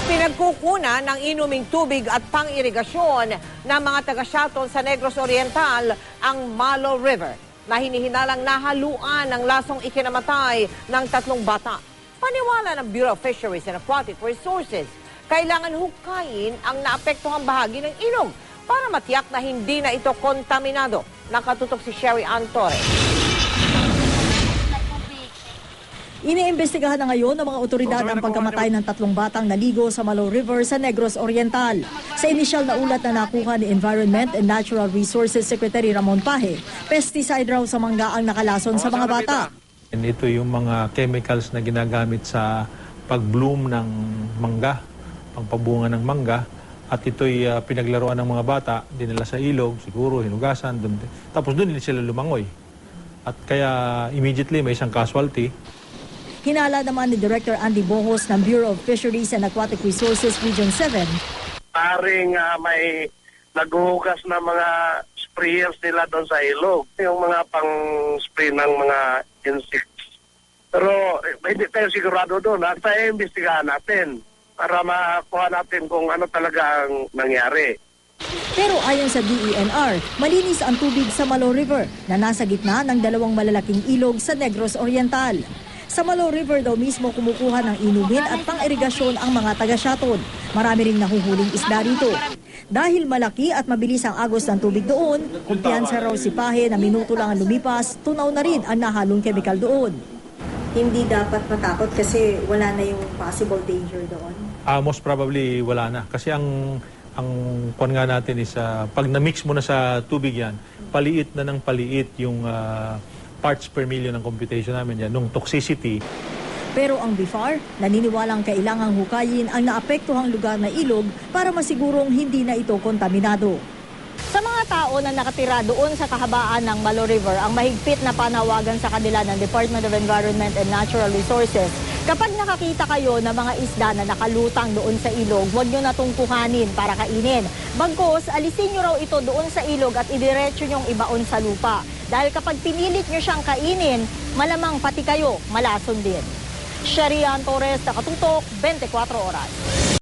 Pinagkukunan ng inuming tubig at pang-irigasyon ng mga taga-Siaton sa Negros Oriental ang Malo River na hinihinalang nahaluan ng lasong ikinamatay ng 3 bata. Paniwala ng Bureau of Fisheries and Aquatic Resources, kailangan hukayin ang naapektuhang bahagi ng ilog para matiyak na hindi na ito kontaminado. Nakatutok si Sherry Ann Torres. Iniimbestigahan na ngayon ng mga otoridad ang pagkamatay ng 3 batang naligo sa Malo River sa Negros Oriental. Sa inisyal na ulat na nakuha ni Environment and Natural Resources Secretary Ramon Pahe, pesticide raw sa mangga ang nakalason sa mga bata. Ito yung mga chemicals na ginagamit sa pag-bloom ng mangga, pagpabunga ng mangga. At ito'y pinaglaruan ng mga bata, dinala sa ilog, siguro hinugasan. Tapos doon din sila lumangoy. At kaya immediately may isang casualty. Hinala naman ni Director Andy Bohos ng Bureau of Fisheries and Aquatic Resources Region 7. Paring may naghuhugas na mga sprayers nila doon sa ilog. Yung mga pang-spray ng mga insects. Pero hindi tayo sigurado doon. At tayo imbestigahan natin para makuha natin kung ano talaga ang nangyari. Pero ayon sa DENR, malinis ang tubig sa Malo River na nasa gitna ng 2 malalaking ilog sa Negros Oriental. Sa Malo River daw mismo kumukuha ng inumin at pang-irigasyon ang mga taga-Siaton. Marami ring nahuhuling isda rito. Dahil malaki at mabilis ang agos ng tubig doon, kumpiyansa raw si Pahe na minuto lang ang lumipas, tunaw na rin ang nahalong chemical doon. Hindi dapat matakot kasi wala na yung possible danger doon? Most probably wala na. Kasi ang kuwan nga natin is pag na-mix mo na sa tubig yan, paliit na ng paliit yung parts per million ng computation namin yan, nung toxicity. Pero ang BIFAR, naniniwalang kailangang hukayin ang naapektuhang lugar na ilog para masigurong hindi na ito kontaminado. Sa mga tao na nakatira doon sa kahabaan ng Malo River, ang mahigpit na panawagan sa kanila ng Department of Environment and Natural Resources, kapag nakakita kayo ng mga isda na nakalutang doon sa ilog, huwag nyo natong kuhanin para kainin. Bagkus, alisin nyo raw ito doon sa ilog at idiretso nyong ibaon sa lupa. Dahil kapag pinilit nyo siyang kainin, malamang pati kayo malason din. Sherry Ann Torres, Nakatutok, 24 Oras.